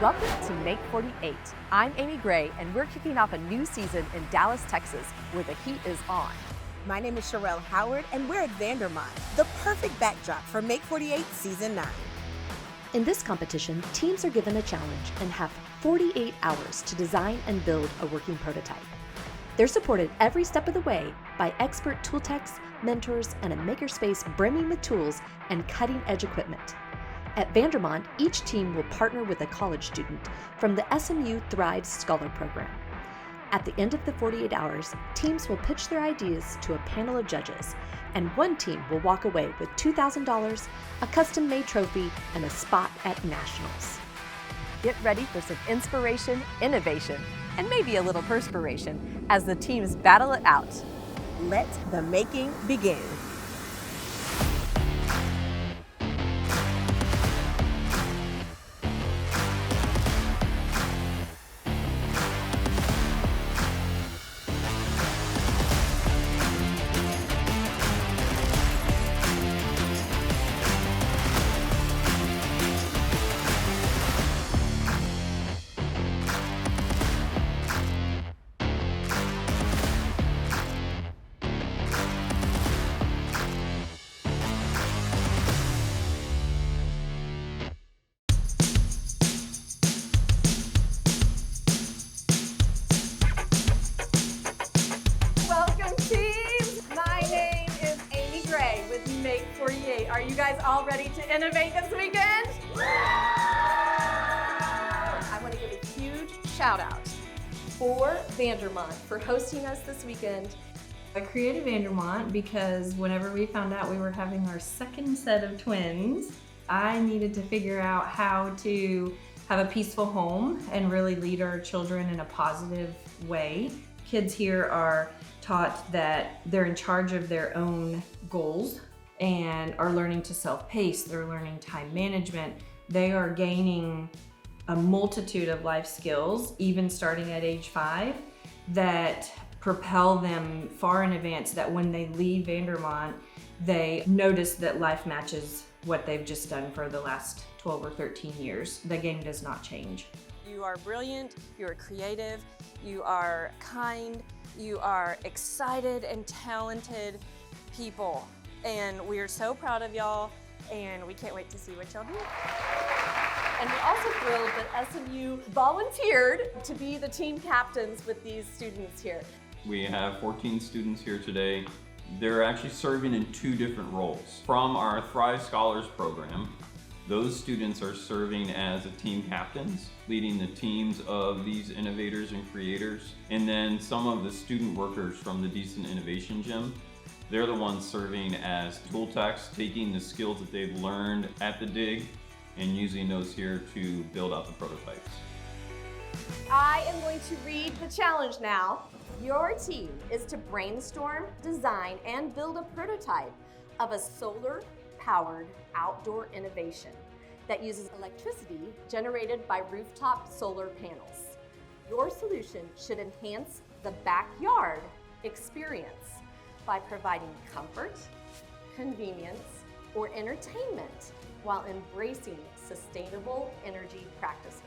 Welcome to Make 48. I'm Amy Gray, and we're kicking off a new season in Dallas, Texas, where the heat is on. My name is Sherelle Howard, and we're at Vandermont, the perfect backdrop for Make 48 Season 9. In this competition, teams are given a challenge and have 48 hours to design and build a working prototype. They're supported every step of the way by expert tool techs, mentors, and a makerspace brimming with tools and cutting-edge equipment. At Vandermont, each team will partner with a college student from the SMU Thrive Scholar Program. At the end of the 48 hours, teams will pitch their ideas to a panel of judges, and one team will walk away with $2,000, a custom-made trophy, and a spot at nationals. Get ready for some inspiration, innovation, and maybe a little perspiration as the teams battle it out. Let the making begin. Make 48. Are you guys all ready to innovate this weekend? I want to give a huge shout out for Vandermont for hosting us this weekend. I created Vandermont because whenever we found out we were having our second set of twins, I needed to figure out how to have a peaceful home and really lead our children in a positive way. Kids here are taught that they're in charge of their own goals and are learning to self-pace. They're learning time management. They are gaining a multitude of life skills, even starting at age 5, that propel them far in advance, that when they leave Vandermont, they notice that life matches what they've just done for the last 12 or 13 years. The game does not change. You are brilliant, you are creative, you are kind, you are excited and talented people. And we are so proud of y'all, and we can't wait to see what y'all do. And we're also thrilled that SMU volunteered to be the team captains with these students here. We have 14 students here today. They're actually serving in 2 different roles. From our Thrive Scholars program, those students are serving as team captains, leading the teams of these innovators and creators. And then some of the student workers from the Decent Innovation Gym, they're the ones serving as tool techs, taking the skills that they've learned at the dig and using those here to build out the prototypes. I am going to read the challenge now. Your team is to brainstorm, design, and build a prototype of a solar-powered outdoor innovation that uses electricity generated by rooftop solar panels. Your solution should enhance the backyard experience by providing comfort, convenience, or entertainment while embracing sustainable energy practices.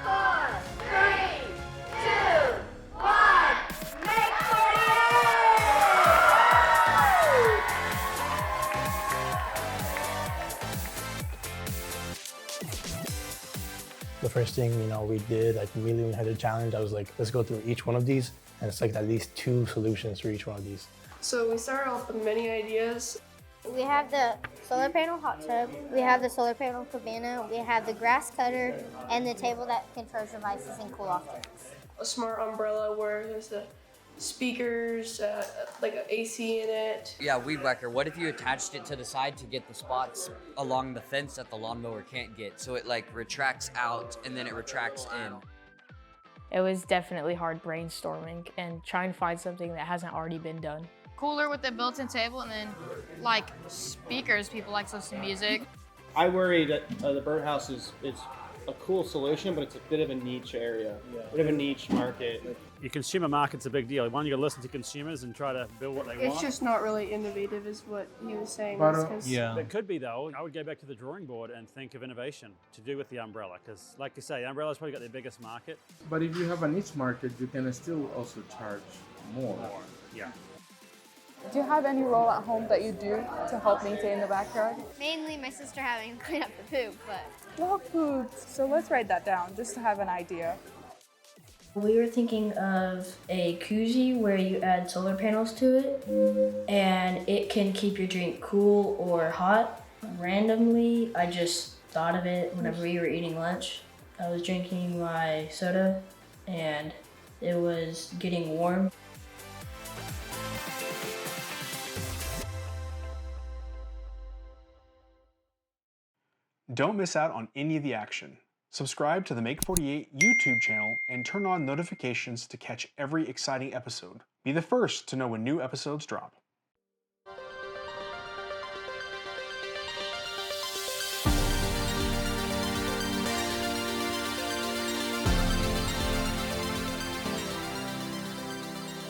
4, 3, 2, 1, make 48! The first thing, we did, immediately when we had a challenge, I was like, let's go through each one of these. And it's like at least 2 solutions for each one of these. So we started off with many ideas. We have the solar panel hot tub, we have the solar panel cabana, we have the grass cutter, and the table that controls devices and cool-off tanks. A smart umbrella where there's the speakers, like an AC in it. Yeah, weed whacker. What if you attached it to the side to get the spots along the fence that the lawnmower can't get? So it retracts out and then it retracts in. It was definitely hard brainstorming and trying to find something that hasn't already been done. Cooler with the built-in table and then speakers, people like to listen to music. I worry that the birdhouse is a cool solution, but it's a bit of a niche area, a bit of a niche market. Your consumer market's a big deal. One, you got to listen to consumers and try to build what they want. It's just not really innovative, is what he was saying. It could be though. I would go back to the drawing board and think of innovation to do with the umbrella, because, like you say, the umbrella's probably got their biggest market. But if you have a niche market, you can still also charge more. Yeah. Do you have any role at home that you do to help maintain the backyard? Mainly my sister having to clean up the poop, but... Dog food. So let's write that down just to have an idea. We were thinking of a koozie where you add solar panels to it, and it can keep your drink cool or hot. Randomly, I just thought of it whenever we were eating lunch. I was drinking my soda, and it was getting warm. Don't miss out on any of the action. Subscribe to the Make 48 YouTube channel and turn on notifications to catch every exciting episode. Be the first to know when new episodes drop.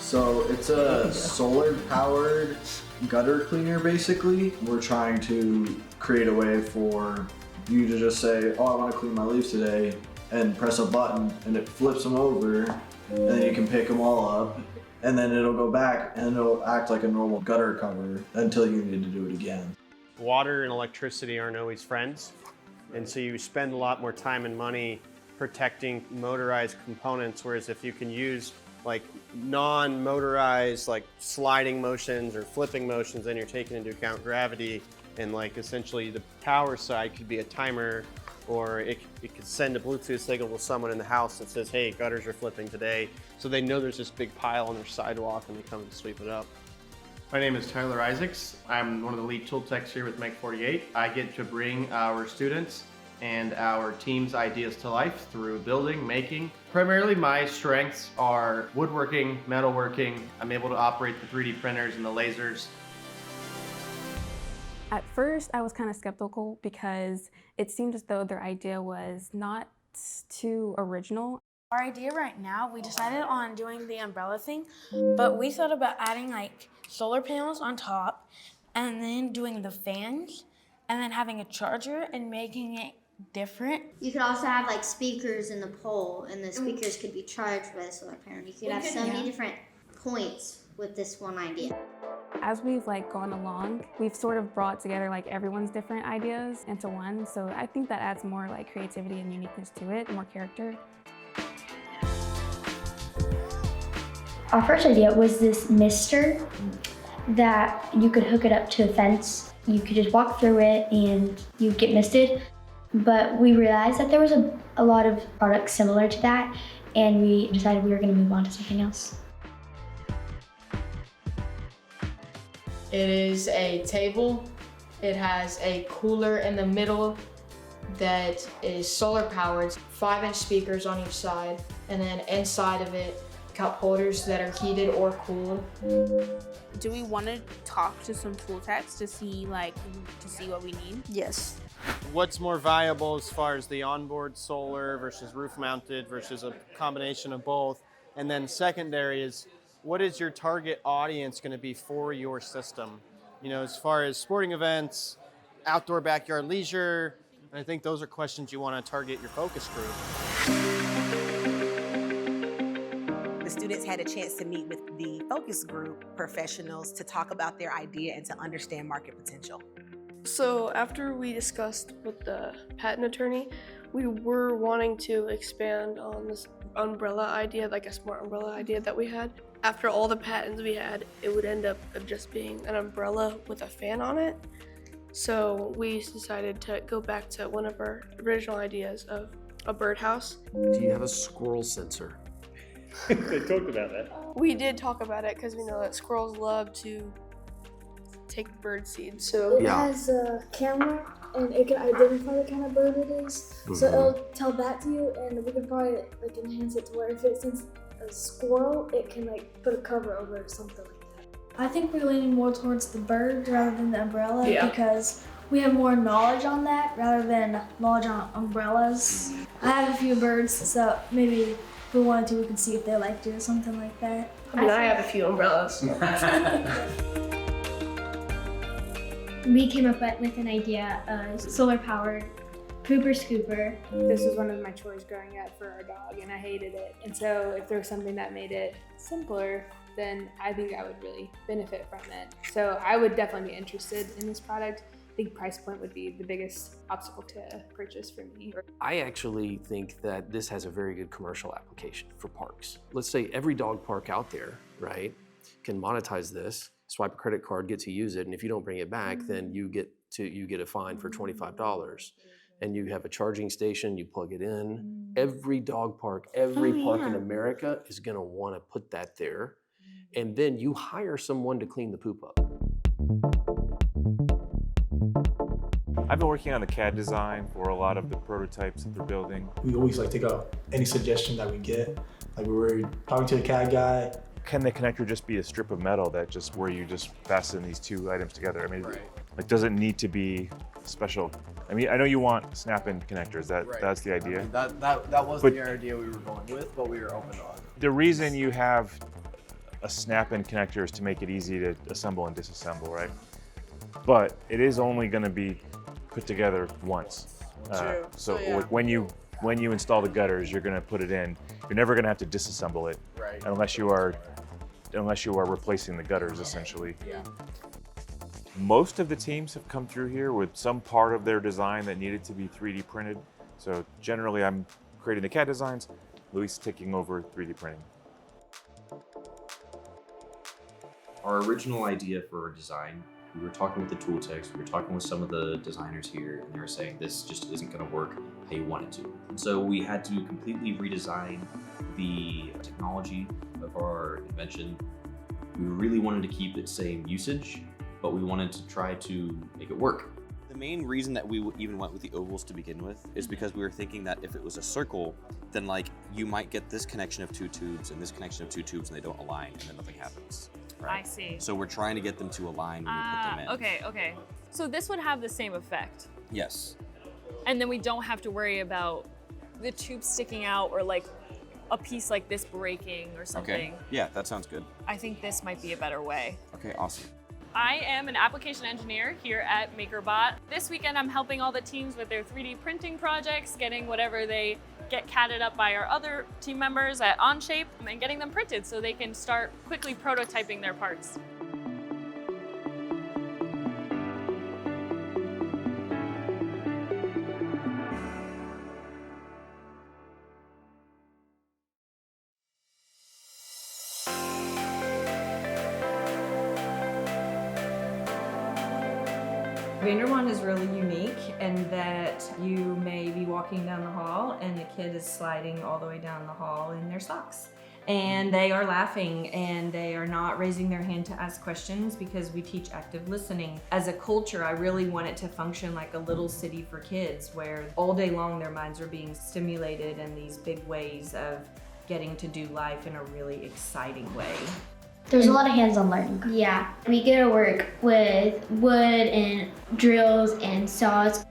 So it's a solar-powered gutter cleaner, basically. We're trying to create a way for you to just say, oh, I want to clean my leaves today, and press a button, and it flips them over, and then you can pick them all up, and then it'll go back, and it'll act like a normal gutter cover until you need to do it again. Water and electricity aren't always friends, and so you spend a lot more time and money protecting motorized components, whereas if you can use like non-motorized like sliding motions or flipping motions, then you're taking into account gravity, and like essentially the power side could be a timer, or it could send a Bluetooth signal to someone in the house that says, hey, gutters are flipping today, so they know there's this big pile on their sidewalk and they come and sweep it up. My name is Tyler Isaacs. I'm one of the lead tool techs here with Make 48. I get to bring our students and our team's ideas to life through building, making. Primarily my strengths are woodworking, metalworking. I'm able to operate the 3D printers and the lasers. At first, I was kind of skeptical because it seemed as though their idea was not too original. Our idea right now, we decided on doing the umbrella thing, but we thought about adding like solar panels on top and then doing the fans and then having a charger and making it different. You could also have like speakers in the pole, and the speakers could be charged by the solar panel. You could have so many different points with this one idea. As we've like gone along, we've sort of brought together like everyone's different ideas into one. So I think that adds more like creativity and uniqueness to it, more character. Our first idea was this mister that you could hook it up to a fence. You could just walk through it and you'd get misted. But we realized that there was a lot of products similar to that, and we decided we were going to move on to something else. It is a table. It has a cooler in the middle that is solar powered, 5-inch speakers on each side, and then inside of it, cup holders that are heated or cooled. Do we want to talk to some tool techs to see what we need? Yes. What's more viable as far as the onboard solar versus roof mounted versus a combination of both? And then secondary is, what is your target audience going to be for your system? You know, as far as sporting events, outdoor backyard leisure, and I think those are questions you want to target your focus group. The students had a chance to meet with the focus group professionals to talk about their idea and to understand market potential. So after we discussed with the patent attorney, we were wanting to expand on this umbrella idea, like a smart umbrella idea that we had. After all the patents we had, it would end up just being an umbrella with a fan on it. So we decided to go back to one of our original ideas of a birdhouse. Do you have a squirrel sensor? They talked about that. We did talk about it because we know that squirrels love to take bird seed. So it has a camera and it can identify the kind of bird it is. So it'll tell that to you, and we can probably like enhance it to where if it's a squirrel, it can like put a cover over it or something like that. I think we're leaning more towards the bird rather than the umbrella because we have more knowledge on that rather than knowledge on umbrellas. I have a few birds, so maybe if we wanted to, we could see if they liked it or something like that. I mean, I have a few umbrellas. We came up with an idea of solar-powered pooper scooper. This was one of my chores growing up for our dog, and I hated it. And so if there was something that made it simpler, then I think I would really benefit from it. So I would definitely be interested in this product. I think price point would be the biggest obstacle to purchase for me. I actually think that this has a very good commercial application for parks. Let's say every dog park out there, right, can monetize this, swipe a credit card, get to use it, and if you don't bring it back, then you get a fine for $25. And you have a charging station, you plug it in. Every dog park, every park in America is gonna wanna put that there. And then you hire someone to clean the poop up. I've been working on the CAD design for a lot of the prototypes that they're building. We always take out any suggestion that we get. Like we were talking to the CAD guy. Can the connector just be a strip of metal where you just fasten these two items together? I mean, like, does it need to be special? I mean, I know you want snap-in connectors. That's the idea. I mean, that was the idea we were going with, but we were open on. The reason you have a snap-in connector is to make it easy to assemble and disassemble, right? But it is only going to be put together once. True. So like when you install the gutters, you're going to put it in. You're never going to have to disassemble it, unless you are replacing the gutters essentially. Yeah. Most of the teams have come through here with some part of their design that needed to be 3D printed. So generally, I'm creating the CAD designs. Luis taking over 3D printing. Our original idea for our design, we were talking with the tool techs, we were talking with some of the designers here, and they were saying this just isn't going to work how you want it to. And so we had to completely redesign the technology of our invention. We really wanted to keep it same usage, but we wanted to try to make it work. The main reason that we even went with the ovals to begin with is because we were thinking that if it was a circle, then like you might get this connection of two tubes and this connection of two tubes and they don't align and then nothing happens. Right? I see. So we're trying to get them to align when we put them in. Okay. So this would have the same effect. Yes. And then we don't have to worry about the tube sticking out or like a piece like this breaking or something. Okay. Yeah, that sounds good. I think this might be a better way. Okay, awesome. I am an application engineer here at MakerBot. This weekend I'm helping all the teams with their 3D printing projects, getting whatever they get catted up by our other team members at Onshape and getting them printed so they can start quickly prototyping their parts. Vandermont is really unique in that you may be walking down the hall and the kid is sliding all the way down the hall in their socks. And they are laughing and they are not raising their hand to ask questions because we teach active listening. As a culture, I really want it to function like a little city for kids where all day long their minds are being stimulated in these big ways of getting to do life in a really exciting way. There's a lot of hands-on learning. Yeah, we get to work with wood and drills and saws.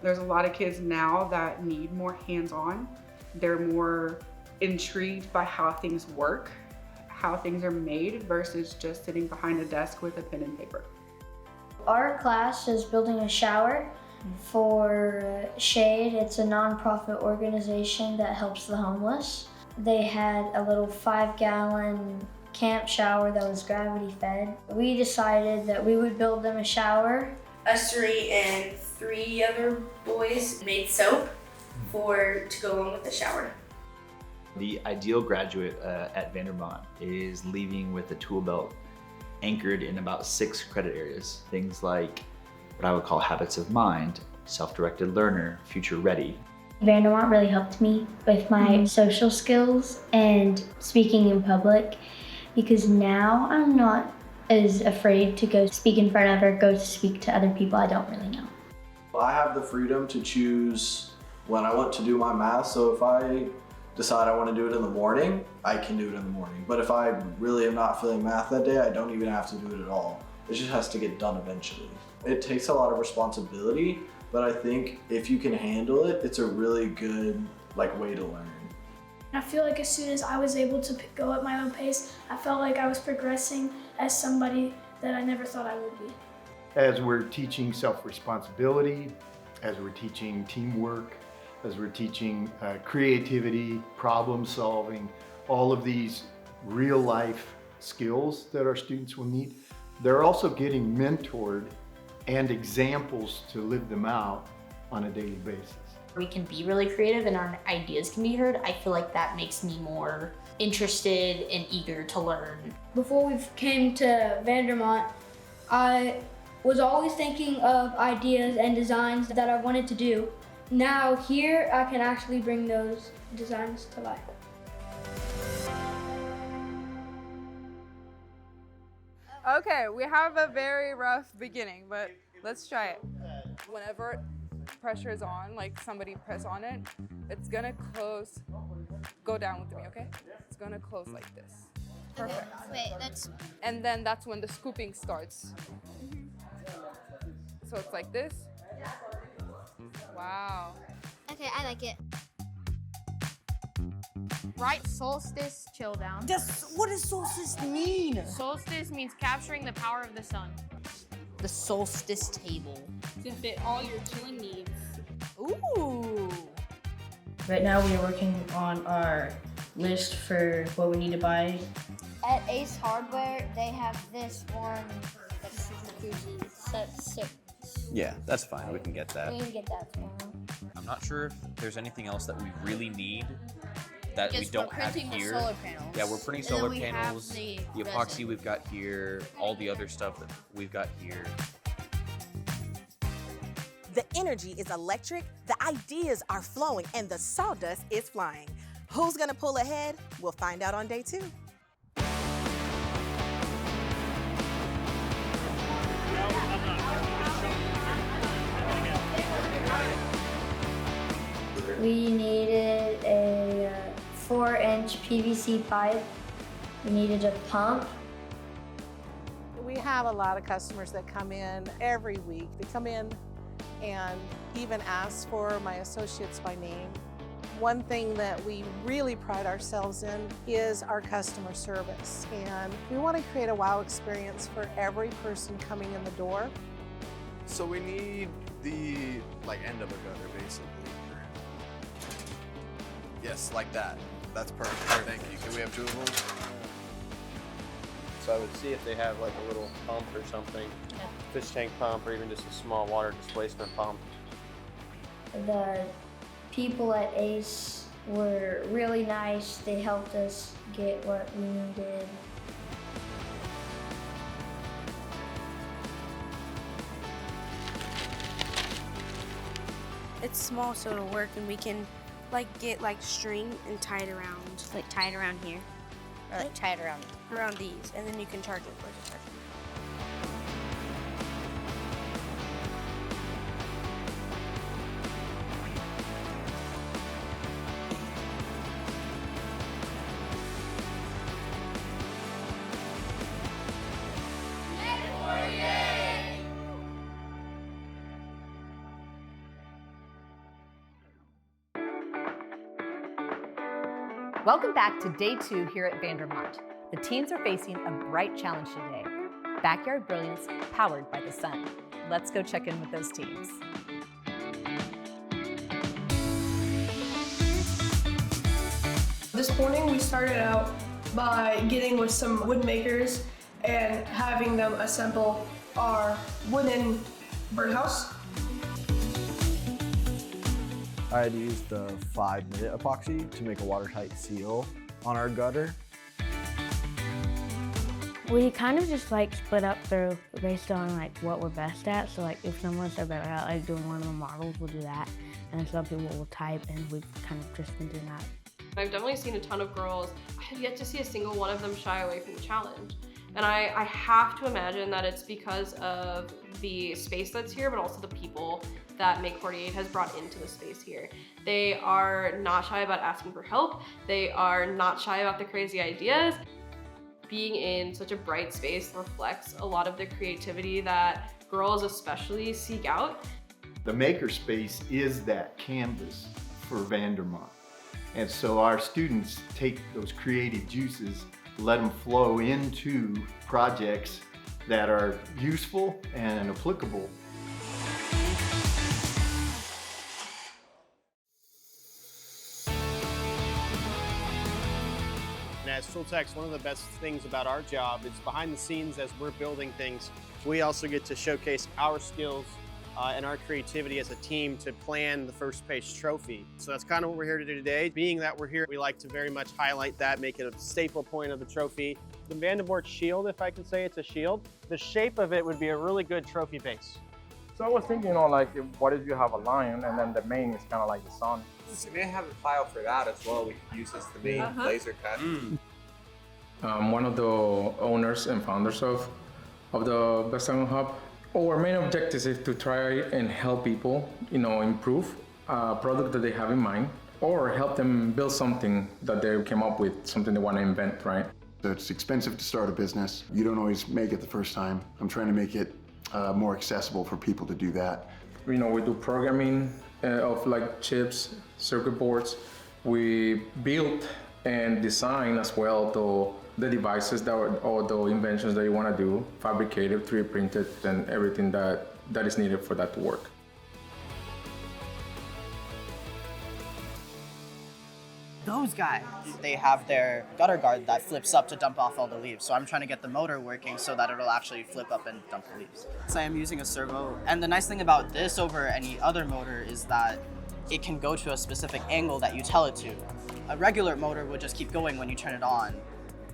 There's a lot of kids now that need more hands-on. They're more intrigued by how things work, how things are made versus just sitting behind a desk with a pen and paper. Our class is building a shower for Shade. It's a non-profit organization that helps the homeless. They had a little 5-gallon camp shower that was gravity fed. We decided that we would build them a shower. Us three and 3 other boys made soap to go along with the shower. The ideal graduate at Vandermont is leaving with a tool belt anchored in about 6 credit areas. Things like what I would call habits of mind, self-directed learner, future ready. Vandermont really helped me with my social skills and speaking in public, because now I'm not as afraid to go speak in front of or go to speak to other people I don't really know. I have the freedom to choose when I want to do my math, so if I decide I want to do it in the morning, I can do it in the morning. But if I really am not feeling math that day, I don't even have to do it at all. It just has to get done eventually. It takes a lot of responsibility, but I think if you can handle it, it's a really good way to learn. I feel like as soon as I was able to go at my own pace, I felt like I was progressing as somebody that I never thought I would be. As we're teaching self-responsibility, as we're teaching teamwork, as we're teaching creativity, problem solving, all of these real life skills that our students will need, they're also getting mentored and examples to live them out on a daily basis. We can be really creative and our ideas can be heard. I feel like that makes me more interested and eager to learn. Before we came to Vandermont, I was always thinking of ideas and designs that I wanted to do. Now here, I can actually bring those designs to life. Okay, we have a very rough beginning, but let's try it. Whenever pressure is on, like somebody press on it, it's gonna close. Go down with me, okay? It's gonna close like this. Perfect. Wait, that's... And then that's when the scooping starts. So it's like this. Wow. Okay, I like it. Right solstice, chill down. What does solstice mean? Solstice means capturing the power of the sun. The solstice table. To fit all your chilling needs. Ooh. Right now we are working on our list for what we need to buy. At Ace Hardware, they have this one that's koozie, set 6. Yeah, that's fine. We can get that. We can get that tomorrow. I'm not sure if there's anything else that we really need that we don't have here. The solar panels. Yeah, we're printing solar panels. The epoxy we've got here, all the other stuff that we've got here. The energy is electric, the ideas are flowing, and the sawdust is flying. Who's gonna pull ahead? We'll find out on day 2. We needed a 4-inch PVC pipe. We needed a pump. We have a lot of customers that come in every week. They come in and even ask for my associates by name. One thing that we really pride ourselves in is our customer service. And we want to create a wow experience for every person coming in the door. So we need the end of a gutter basically. Yes, like that. That's perfect. Thank you. Can we have 2 of them? So I would see if they have a little pump or something, fish tank pump, or even just a small water displacement pump. The people at Ace were really nice. They helped us get what we needed. It's small, so it'll work, and we can get string and tie it around. Tie it around here. Or tie it around these, and then you can charge it for the charger. Welcome back to day 2 here at Vandermont. The teens are facing a bright challenge today. Backyard brilliance powered by the sun. Let's go check in with those teams. This morning we started out by getting with some wood makers and having them assemble our wooden birdhouse. I had used the 5-minute epoxy to make a watertight seal on our gutter. We kind of just split up through based on what we're best at. So if someone's better at doing one of the models, we'll do that. And some people will type, and we've kind of just been doing that. I've definitely seen a ton of girls. I have yet to see a single one of them shy away from the challenge. And I have to imagine that it's because of the space that's here, but also the people that Make 48 has brought into the space here. They are not shy about asking for help. They are not shy about the crazy ideas. Being in such a bright space reflects a lot of the creativity that girls especially seek out. The makerspace is that canvas for Vandermont. And so our students take those creative juices, let them flow into projects that are useful and applicable. And as tool techs, one of the best things about our job is behind the scenes as we're building things, we also get to showcase our skills and our creativity as a team to plan the first place trophy. So that's kind of what we're here to do today. Being that we're here, we like to very much highlight that, make it a staple point of the trophy. The Vandermont shield, if I can say it's a shield, the shape of it would be a really good trophy base. So I was thinking, like, what if you have a lion and then the mane is kind of like the sun? We may have a file for that as well. We could use as the main laser cut. I'm one of the owners and founders of the Brainstorming Hub. Our main objective is to try and help people, improve a product that they have in mind, or help them build something that they came up with, something they want to invent, right? It's expensive to start a business. You don't always make it the first time. I'm trying to make it more accessible for people to do that. We do programming of like chips, circuit boards. We build and design as well the devices or the inventions that you want to do, fabricated, 3D printed, and everything that is needed for that to work. Those guys, they have their gutter guard that flips up to dump off all the leaves. So I'm trying to get the motor working so that it'll actually flip up and dump the leaves. So I'm using a servo. And the nice thing about this over any other motor is that it can go to a specific angle that you tell it to. A regular motor would just keep going when you turn it on.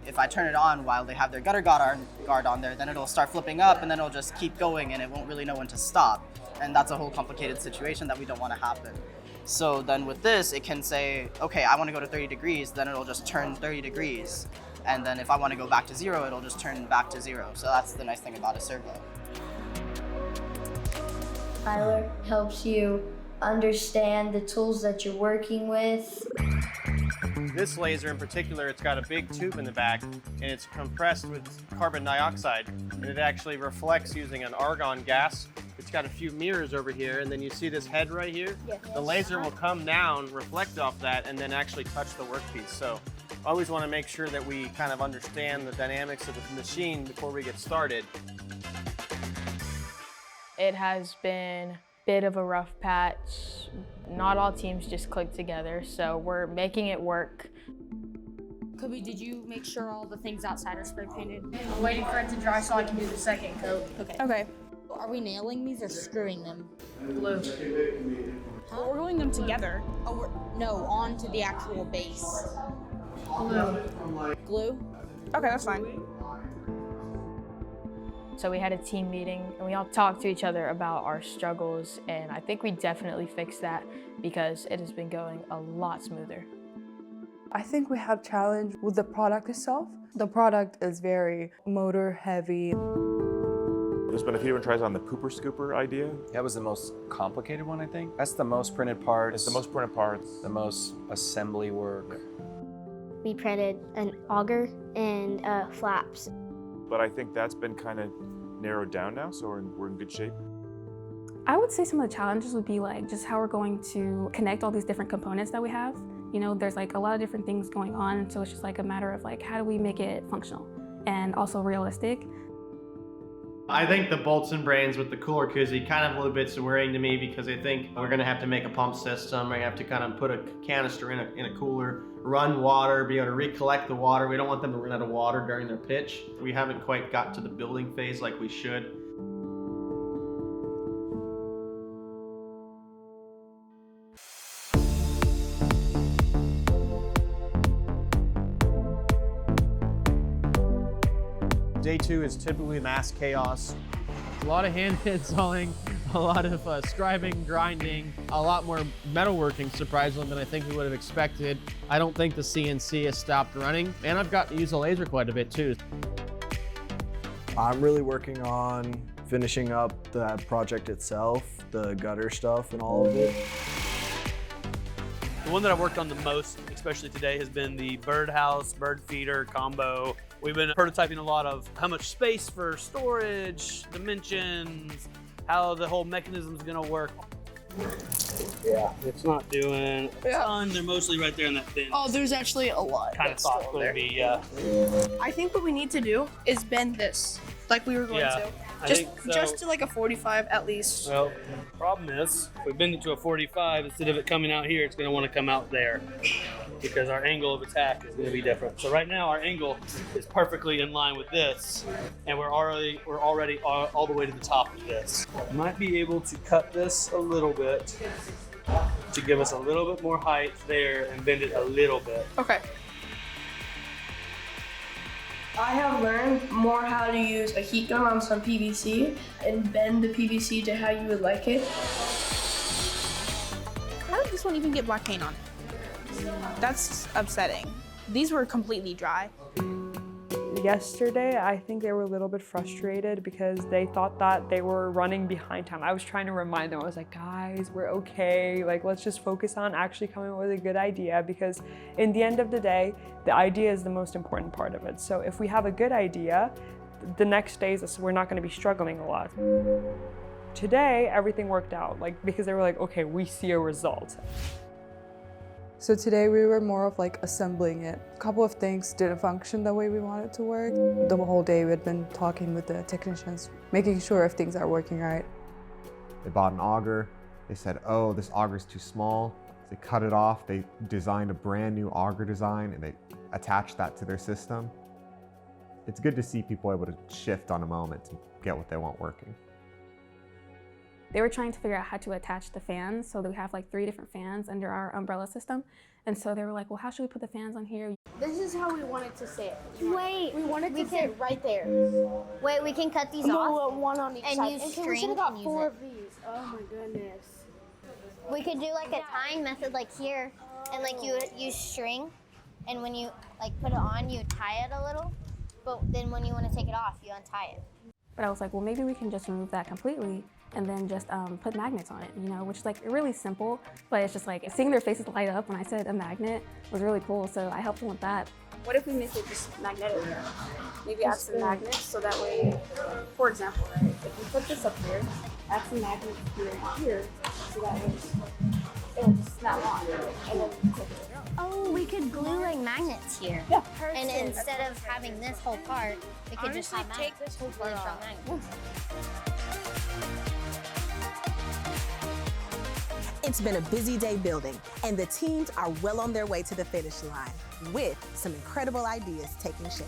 If I turn it on while they have their gutter guard on there, then it'll start flipping up and then it'll just keep going and it won't really know when to stop. And that's a whole complicated situation that we don't want to happen. So then with this, it can say, okay, I want to go to 30 degrees, then it'll just turn 30 degrees. And then if I want to go back to 0, it'll just turn back to 0. So that's the nice thing about a servo. Tyler helps you understand the tools that you're working with. This laser in particular, it's got a big tube in the back and it's compressed with carbon dioxide, and it actually reflects using an argon gas. It's got a few mirrors over here, and then you see this head right here? Yes. The laser will come down, reflect off that, and then actually touch the workpiece. So I always want to make sure that we kind of understand the dynamics of the machine before we get started. It has been a bit of a rough patch. Not all teams just click together, so we're making it work. Kobe, did you make sure all the things outside are spray painted? I'm waiting for it to dry so I can do the second coat. Okay. Are we nailing these or screwing them? Glue. Huh? We're gluing them together. Oh, no, onto the actual base. Glue. Glue? Okay, that's fine. So we had a team meeting and we all talked to each other about our struggles, and I think we definitely fixed that because it has been going a lot smoother. I think we have challenge with the product itself. The product is very motor heavy. There's been a few different tries on the pooper scooper idea. That was the most complicated one, I think. That's the most printed parts. It's the most printed parts. The most assembly work. We printed an auger and flaps. But I think that's been kind of narrowed down now, so we're in good shape. I would say some of the challenges would be like just how we're going to connect all these different components that we have. There's like a lot of different things going on, so it's just like a matter of like how do we make it functional and also realistic. I think the bolts and brains with the cooler koozie kind of a little bit worrying to me, because I think we're going to have to make a pump system. We're going to have to kind of put a canister in a cooler, run water, be able to recollect the water. We don't want them to run out of water during their pitch. We haven't quite got to the building phase like we should. Day 2 is typically mass chaos. A lot of hand installing, a lot of scribing, grinding, a lot more metalworking, surprisingly, than I think we would have expected. I don't think the CNC has stopped running, and I've gotten to use the laser quite a bit too. I'm really working on finishing up that project itself, the gutter stuff and all of it. one that I've worked on the most, especially today, has been the birdhouse, bird feeder combo. We've been prototyping a lot of how much space for storage, dimensions, how the whole mechanism is gonna work. Yeah, it's not doing a ton. They're mostly right there in that bin. Oh, there's actually a lot. Kind of thought it would be, yeah. I think what we need to do is bend this, like we were going to. Just to like a 45 at least. Well, the problem is, if we bend it to a 45, instead of it coming out here, it's going to want to come out there because our angle of attack is going to be different. So right now, our angle is perfectly in line with this, and we're already all the way to the top of this. Might be able to cut this a little bit to give us a little bit more height there and bend it a little bit. Okay. I have learned more how to use a heat gun on some PVC and bend the PVC to how you would like it. How did this one even get black paint on it? That's upsetting. These were completely dry. Yesterday, I think they were a little bit frustrated because they thought that they were running behind time. I was trying to remind them, I was like, guys, we're okay. Like, let's just focus on actually coming up with a good idea, because in the end of the day, the idea is the most important part of it. So if we have a good idea, the next days, we're not gonna be struggling a lot. Today, everything worked out, like, because they were like, okay, we see a result. So today we were more of like assembling it. A couple of things didn't function the way we wanted it to work. The whole day we had been talking with the technicians, making sure if things are working right. They bought an auger. They said, oh, this auger's too small. They cut it off. They designed a brand new auger design and they attached that to their system. It's good to see people able to shift on a moment to get what they want working. They were trying to figure out how to attach the fans, so we have like 3 different fans under our umbrella system. And so they were like, well, how should we put the fans on here? This is how we want it to sit. Wait, we want it to sit right there. Wait, we can cut these No, off. one on each and side. use And string we should have got and 4 use of these. Oh my goodness. We could do like a tying method, like here, and like you would use string, and when you like put it on, you tie it a little, but then when you want to take it off, you untie it. But I was like, well, maybe we can just remove that completely and then just put magnets on it, you know, which is like really simple, but it's just like seeing their faces light up when I said a magnet was really cool, so I helped them with that. What if we make it just magnetic? Maybe add some magnets so that way, for example, right, if we put this up here, add some magnets here and here, so that way it will just snap on and then take it out. Oh, we could glue like magnets here. Yeah. And instead of having this whole part, we could just have take this whole part off. magnets. It's been a busy day building, and the teams are well on their way to the finish line with some incredible ideas taking shape.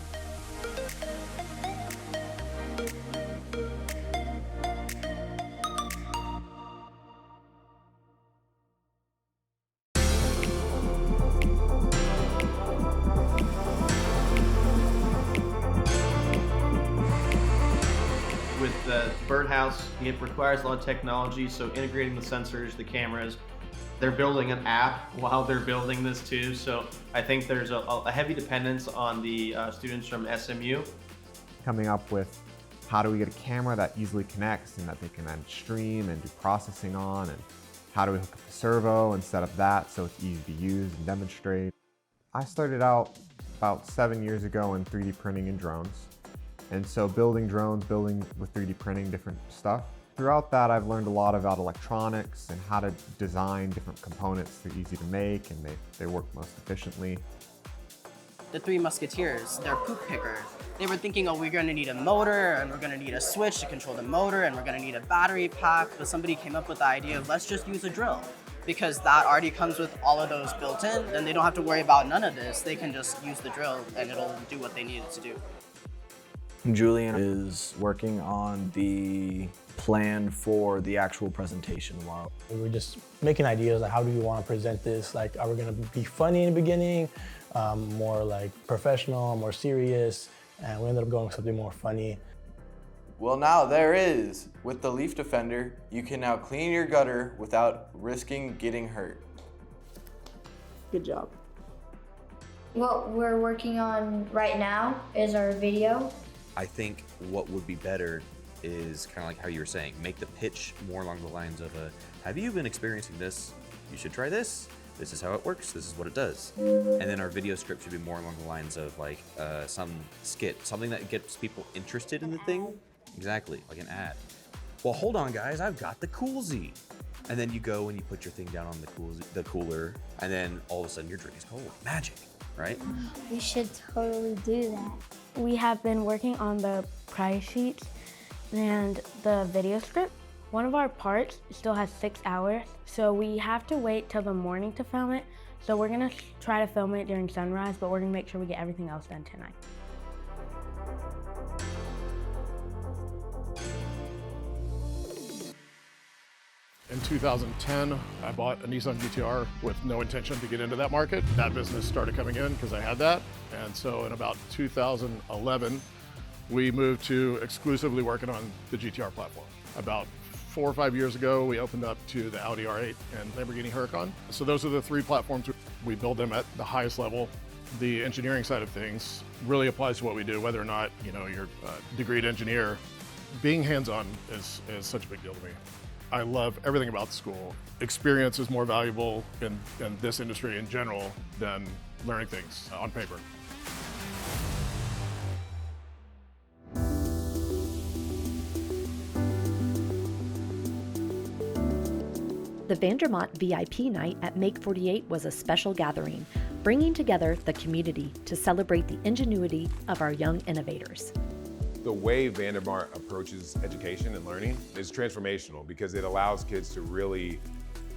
With the birdhouse, it requires a lot of technology, so integrating the sensors, the cameras. They're building an app while they're building this too, so I think there's a heavy dependence on the students from SMU. Coming up with how do we get a camera that easily connects and that they can then stream and do processing on, and how do we hook up the servo and set up that so it's easy to use and demonstrate. I started out about 7 years ago in 3D printing and drones. And so building drones, building with 3D printing different stuff. Throughout that, I've learned a lot about electronics and how to design different components. They're easy to make and they work most efficiently. The 3 Musketeers, their poop picker, they were thinking, oh, we're gonna need a motor and we're gonna need a switch to control the motor and we're gonna need a battery pack, but somebody came up with the idea of let's just use a drill. Because that already comes with all of those built in, then they don't have to worry about none of this. They can just use the drill and it'll do what they need it to do. Julian is working on the plan for the actual presentation. Wow. We were just making ideas like how do you want to present this? Like, are we going to be funny in the beginning, more like professional, more serious? And we ended up going with something more funny. Well, now there is. With the Leaf Defender, you can now clean your gutter without risking getting hurt. Good job. What we're working on right now is our video. I think what would be better is kind of like how you were saying, make the pitch more along the lines of have you been experiencing this? You should try this. this is how it works, this is what it does. And then our video script should be more along the lines of like some skit, something that gets people interested in the thing. Exactly, like an ad. Well, hold on guys, I've got the coolzy. And then you go and you put your thing down on the cooler, and then all of a sudden your drink is cold. Magic, right? We should totally do that. We have been working on the prize sheets and the video script. One of our parts still has 6 hours, so we have to wait till the morning to film it. So we're gonna try to film it during sunrise, but we're gonna make sure we get everything else done tonight. In 2010, I bought a Nissan GTR with no intention to get into that market. That business started coming in because I had that. And so in about 2011, we moved to exclusively working on the GTR platform. About 4 or 5 years ago, we opened up to the Audi R8 and Lamborghini Huracan. So those are the 3 platforms. We build them at the highest level. The engineering side of things really applies to what we do, whether or not you're a degreed engineer. Being hands-on is such a big deal to me. I love everything about the school. Experience is more valuable in this industry in general than learning things on paper. The Vandermont VIP night at Make 48 was a special gathering, bringing together the community to celebrate the ingenuity of our young innovators. The way Vandermont approaches education and learning is transformational because it allows kids to really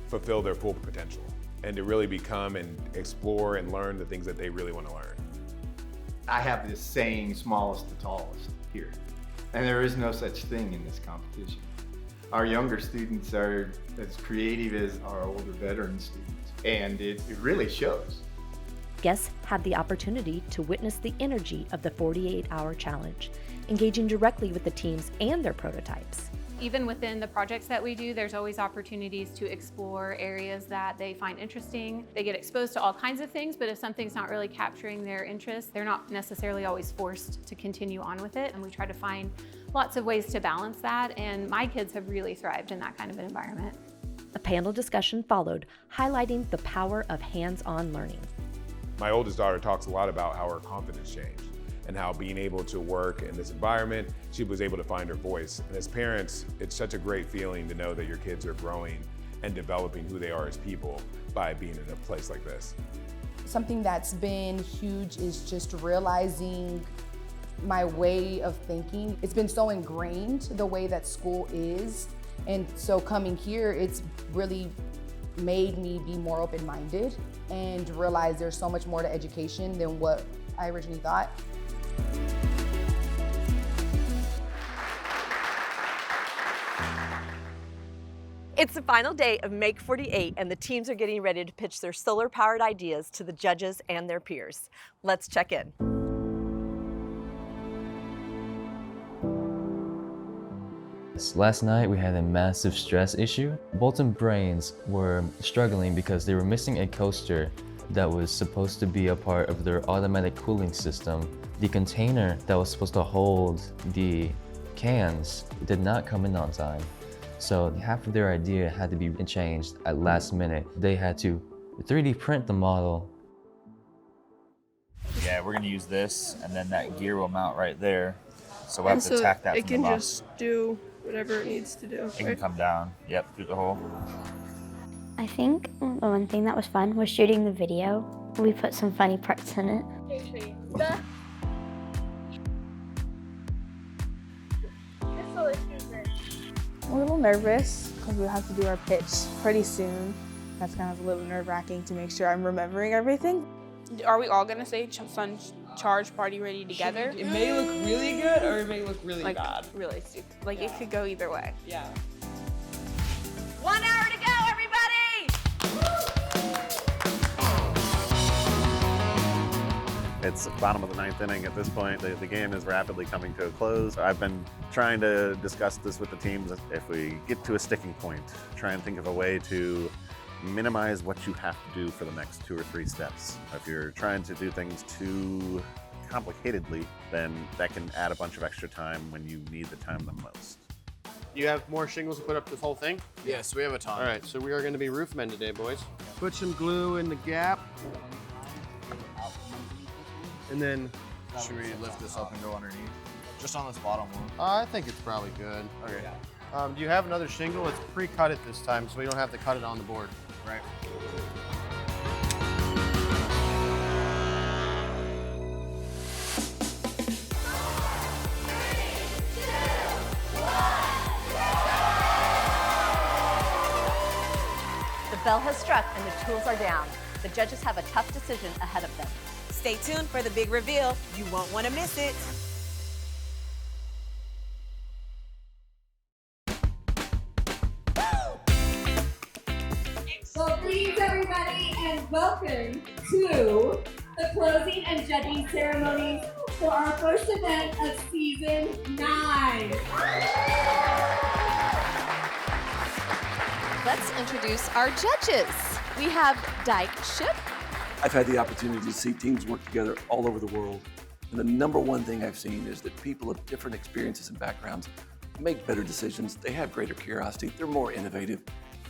fulfill their full potential and to really become and explore and learn the things that they really want to learn. I have this saying, smallest to tallest here, and there is no such thing in this competition. Our younger students are as creative as our older veteran students, and it really shows. Guests had the opportunity to witness the energy of the 48-hour challenge, engaging directly with the teams and their prototypes. Even within the projects that we do, there's always opportunities to explore areas that they find interesting. They get exposed to all kinds of things, but if something's not really capturing their interest, they're not necessarily always forced to continue on with it. And we try to find lots of ways to balance that, and my kids have really thrived in that kind of an environment. A panel discussion followed, highlighting the power of hands-on learning. My oldest daughter talks a lot about how her confidence changed and how being able to work in this environment, she was able to find her voice. And as parents, it's such a great feeling to know that your kids are growing and developing who they are as people by being in a place like this. Something that's been huge is just realizing my way of thinking. It's been so ingrained the way that school is. And so coming here, it's really made me be more open-minded and realize there's so much more to education than what I originally thought. It's the final day of Make 48, and the teams are getting ready to pitch their solar-powered ideas to the judges and their peers. Let's check in. Last night we had a massive stress issue. Bolton Brains were struggling because they were missing a coaster that was supposed to be a part of their automatic cooling system. The container that was supposed to hold the cans did not come in on time. So half of their idea had to be changed at last minute. They had to 3D print the model. Yeah, we're gonna use this, and then that gear will mount right there. So we'll have to tack that from the box. It can just do whatever it needs to do. It can come down, yep, through the hole. I think the one thing that was fun was shooting the video. We put some funny parts in it. I'm a little nervous because we'll have to do our pitch pretty soon. That's kind of a little nerve-wracking to make sure I'm remembering everything. Are we all gonna say fun charge party ready together? It may look really good or it may look really bad. Really stupid. Like it could go either way. Yeah. 1 hour to go, everybody! It's the bottom of the 9th inning at this point. The game is rapidly coming to a close. I've been trying to discuss this with the teams. If we get to a sticking point, try and think of a way to minimize what you have to do for the next 2 or 3 steps. If you're trying to do things too complicatedly, then that can add a bunch of extra time when you need the time the most. You have more shingles to put up this whole thing? Yes, we have a ton. All right, so we are going to be roof men today, boys. Put some glue in the gap. And then... Should we lift this up and go underneath? Just on this bottom one? I think it's probably good. Okay. Do you have another shingle? It's pre-cut it this time, so we don't have to cut it on the board. Right. The bell has struck and the tools are down. The judges have a tough decision ahead of them. Stay tuned for the big reveal. You won't want to miss it. Well, please, everybody, and welcome to the closing and judging ceremonies for our first event of season 9. Let's introduce our judges. We have Dyke Ship. I've had the opportunity to see teams work together all over the world. And the number one thing I've seen is that people of different experiences and backgrounds make better decisions. They have greater curiosity. They're more innovative,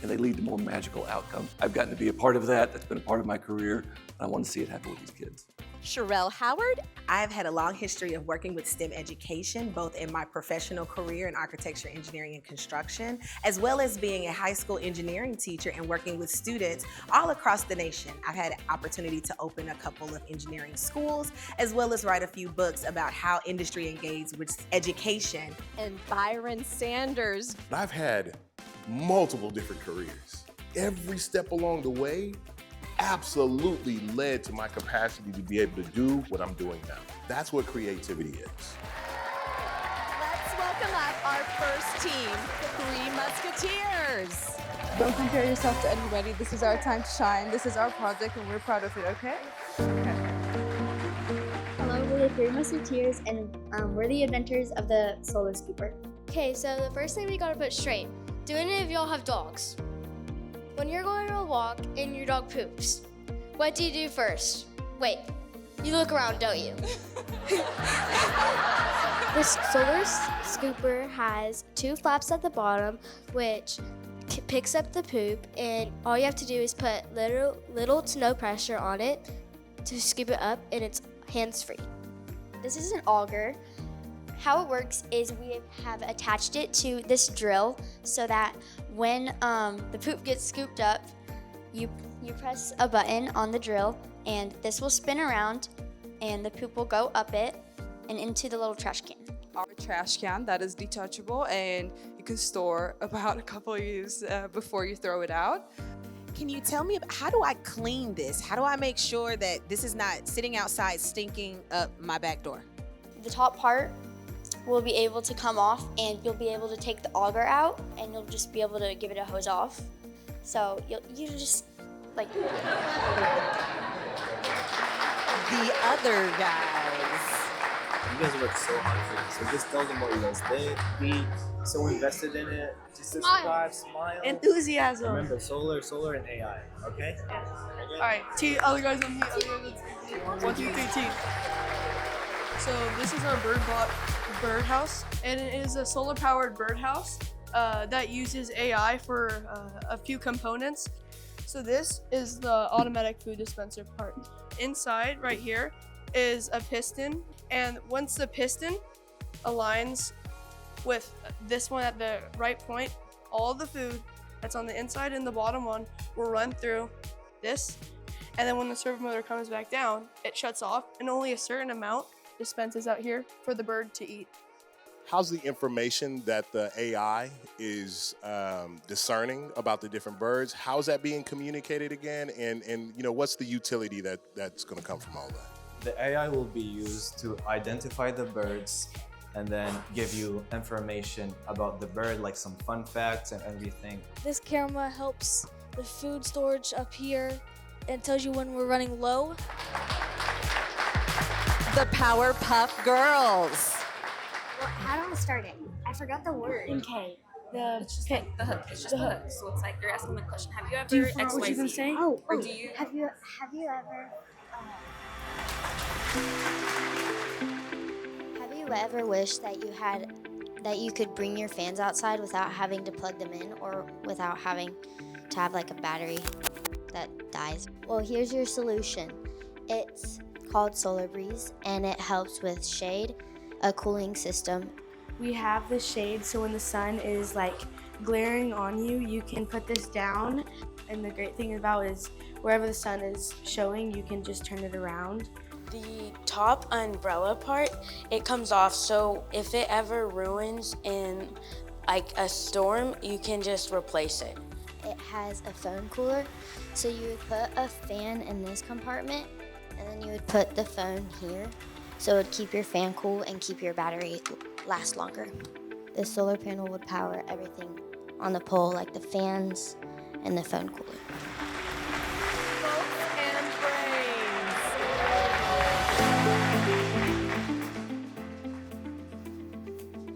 and they lead to more magical outcomes. I've gotten to be a part of that. That's been a part of my career, and I want to see it happen with these kids. Sherelle Howard. I've had a long history of working with STEM education, both in my professional career in architecture, engineering, and construction, as well as being a high school engineering teacher and working with students all across the nation. I've had an opportunity to open a couple of engineering schools, as well as write a few books about how industry engages with education. And Byron Sanders. I've had multiple different careers. Every step along the way absolutely led to my capacity to be able to do what I'm doing now. That's what creativity is. Let's welcome up our first team, the Three Musketeers. Don't compare yourself to anybody. This is our time to shine. This is our project and we're proud of it, okay? Hello, we're the Three Musketeers and we're the inventors of the solar scooper. Okay, so the first thing we gotta put straight. Do any of y'all have dogs? When you're going on a walk and your dog poops, what do you do first? Wait, you look around, don't you? This solar scooper has 2 flaps at the bottom, which picks up the poop, and all you have to do is put little to no pressure on it to scoop it up, and it's hands-free. This is an auger. How it works is we have attached it to this drill so that when the poop gets scooped up, you press a button on the drill and this will spin around and the poop will go up it and into the little trash can. Our trash can that is detachable and you can store about a couple of years before you throw it out. Can you tell me, how do I clean this? How do I make sure that this is not sitting outside stinking up my back door? The top part will be able to come off and you'll be able to take the auger out and you'll just be able to give it a hose off. So you just like... The other guys. You guys work so hard for this, so just tell them what you guys did, be so invested in it, just subscribe, smile. Enthusiasm. Remember, solar, and AI, okay? All right, other guys on me, 1, 2, 3, team. So this is our birdhouse, and it is a solar-powered birdhouse that uses AI for a few components. So this is the automatic food dispenser part. Inside, right here, is a piston, and once the piston aligns with this one at the right point, all the food that's on the inside and the bottom one will run through this, and then when the servo motor comes back down, it shuts off, and only a certain amount dispenses out here for the bird to eat. How's the information that the AI is discerning about the different birds? How's that being communicated again? And you know, what's the utility that's going to come from all that? The AI will be used to identify the birds and then give you information about the bird, like some fun facts and everything. This camera helps the food storage up here and tells you when we're running low. The Powerpuff Girls. Well, how do I start it? I forgot the word. Okay. It's just like the hook. It's just the hook. So it's like you're asking the question. Have you ever Do you forget what you XYZ? can say? Or do you? Have you ever wished that you had that you could bring your fans outside without having to plug them in or without having to have like a battery that dies. Well, here's your solution. It's called Solar Breeze, and it helps with shade, a cooling system. We have the shade, so when the sun is like glaring on you, you can put this down. And the great thing about it is wherever the sun is showing, you can just turn it around. The top umbrella part, it comes off, so if it ever ruins in like a storm, you can just replace it. It has a phone cooler, so you would put a fan in this compartment, and then you would put the phone here, so it would keep your fan cool and keep your battery last longer. The solar panel would power everything on the pole, like the fans and the phone cooler.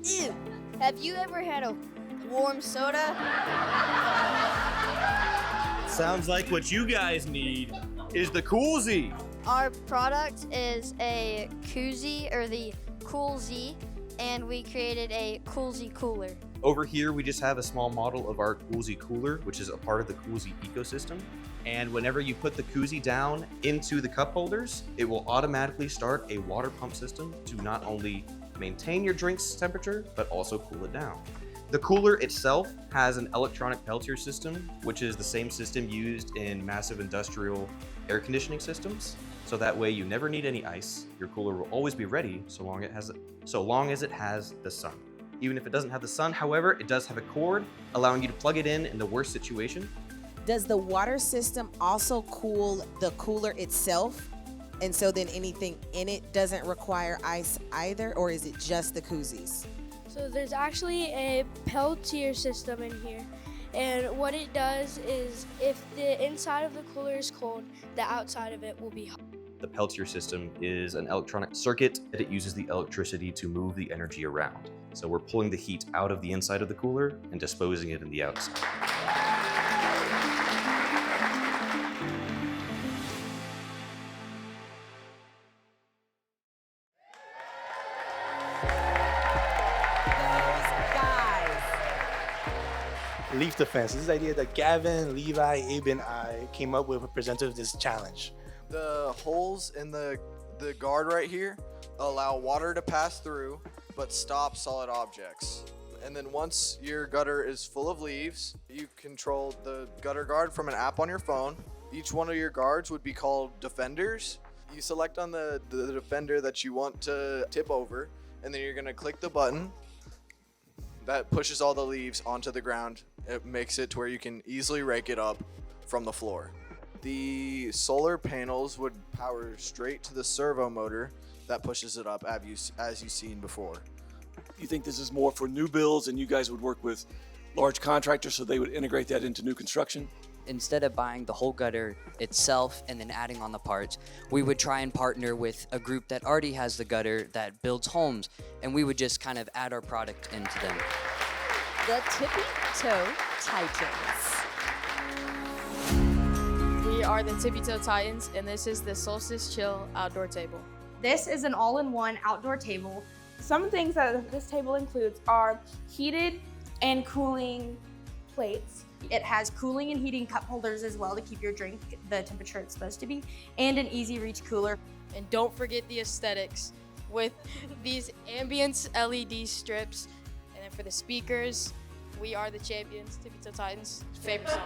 Ew! Have you ever had a warm soda? Sounds like what you guys need is the koozie. Our product is a koozie, or the Cool Z, and we created a Cool Z cooler. Over here, we just have a small model of our koozie cooler, which is a part of the koozie ecosystem. And whenever you put the koozie down into the cup holders, it will automatically start a water pump system to not only maintain your drink's temperature, but also cool it down. The cooler itself has an electronic Peltier system, which is the same system used in massive industrial air conditioning systems. So that way you never need any ice. Your cooler will always be ready so long as it has the sun. Even if it doesn't have the sun, however, it does have a cord, allowing you to plug it in the worst situation. Does the water system also cool the cooler itself? And so then anything in it doesn't require ice either, or is it just the koozies? So there's actually a Peltier system in here. And what it does is if the inside of the cooler is cold, the outside of it will be hot. The Peltier system is an electronic circuit that it uses the electricity to move the energy around. So we're pulling the heat out of the inside of the cooler and disposing it in the outside. Leaf defense. This is the idea that Gavin, Levi, Abe, and I came up with presented this challenge. The holes in the guard right here allow water to pass through, but stop solid objects. And then once your gutter is full of leaves, you control the gutter guard from an app on your phone. Each one of your guards would be called defenders. You select on the defender that you want to tip over, and then you're gonna click the button. That pushes all the leaves onto the ground. It makes it to where you can easily rake it up from the floor. The solar panels would power straight to the servo motor that pushes it up as you've seen before. You think this is more for new builds and you guys would work with large contractors so they would integrate that into new construction? Instead of buying the whole gutter itself and then adding on the parts, we would try and partner with a group that already has the gutter that builds homes, and we would just kind of add our product into them. The Tippy Toe Titans. We are the Tippy Toe Titans, and this is the Solstice Chill outdoor table. This is an all-in-one outdoor table. Some things that this table includes are heated and cooling plates. It has cooling and heating cup holders as well to keep your drink the temperature it's supposed to be, and an easy reach cooler. And don't forget the aesthetics with these ambience LED strips. And then for the speakers, we are the champions, Tippy Toe Titans. Favorite song.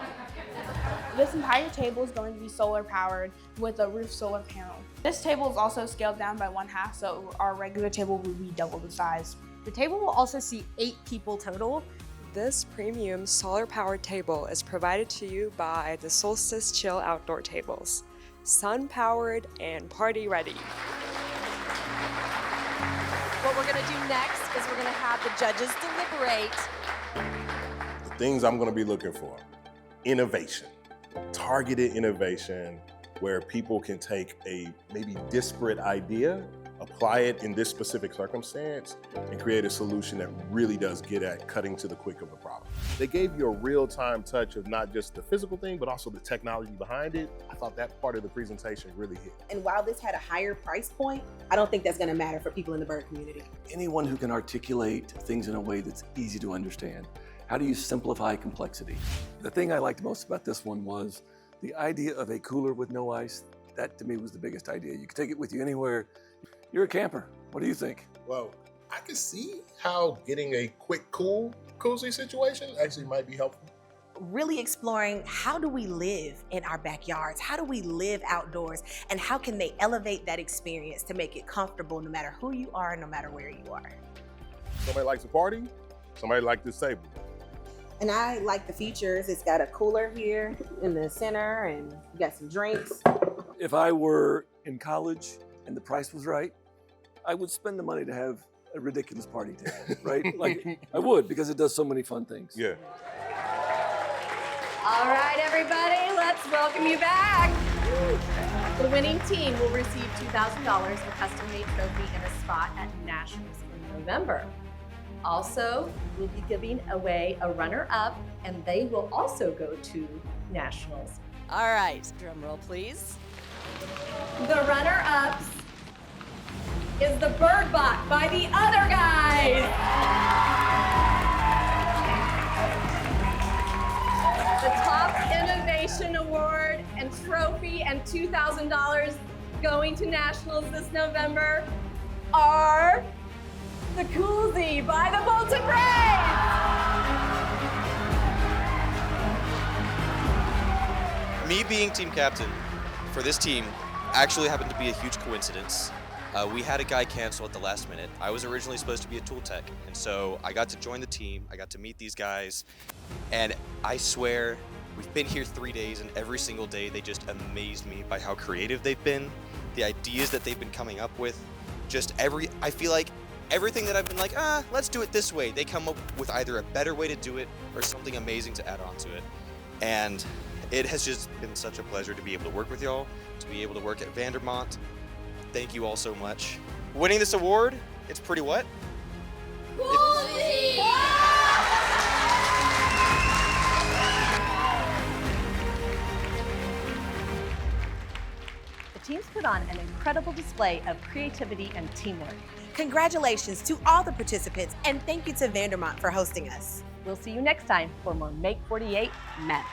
This entire table is going to be solar powered with a roof solar panel. This table is also scaled down by 1/2, so our regular table will be double the size. The table will also seat 8 people total. This premium solar-powered table is provided to you by the Solstice Chill Outdoor Tables. Sun-powered and party-ready. What we're gonna do next is we're gonna have the judges deliberate. The things I'm gonna be looking for: innovation, targeted innovation, where people can take a maybe disparate idea, apply it in this specific circumstance and create a solution that really does get at cutting to the quick of the problem. They gave you a real-time touch of not just the physical thing, but also the technology behind it. I thought that part of the presentation really hit. And while this had a higher price point, I don't think that's going to matter for people in the bird community. Anyone who can articulate things in a way that's easy to understand. How do you simplify complexity? The thing I liked most about this one was the idea of a cooler with no ice. That to me was the biggest idea. You can take it with you anywhere. You're a camper. What do you think? Well, I can see how getting a quick, cool, cozy situation actually might be helpful. Really exploring how do we live in our backyards? How do we live outdoors? And how can they elevate that experience to make it comfortable no matter who you are, no matter where you are? Somebody likes a party, somebody likes this table. And I like the features. It's got a cooler here in the center and you got some drinks. If I were in college and the price was right, I would spend the money to have a ridiculous party table, right? Like I would, because it does so many fun things. Yeah. All right, everybody, let's welcome you back. The winning team will receive $2,000 in custom-made trophy and a spot at Nationals in November. Also, we'll be giving away a runner-up, and they will also go to Nationals. All right, drum roll, please. The runner-ups is the Bird Bot by the other guys. The Top Innovation Award and trophy and $2,000 going to Nationals this November are the Coolsy by the Bolton Braves. Me being team captain for this team actually happened to be a huge coincidence. We had a guy cancel at the last minute. I was originally supposed to be a tool tech, and so I got to join the team. I got to meet these guys, and I swear, we've been here 3 days, and every single day they just amazed me by how creative they've been, the ideas that they've been coming up with. I feel like everything that I've been like, let's do it this way, they come up with either a better way to do it or something amazing to add on to it. And it has just been such a pleasure to be able to work with y'all, to be able to work at Vandermont. Thank you all so much. Winning this award, it's pretty what? Coolsy! The teams put on an incredible display of creativity and teamwork. Congratulations to all the participants, and thank you to Vandermont for hosting us. We'll see you next time for more Make 48 Matters.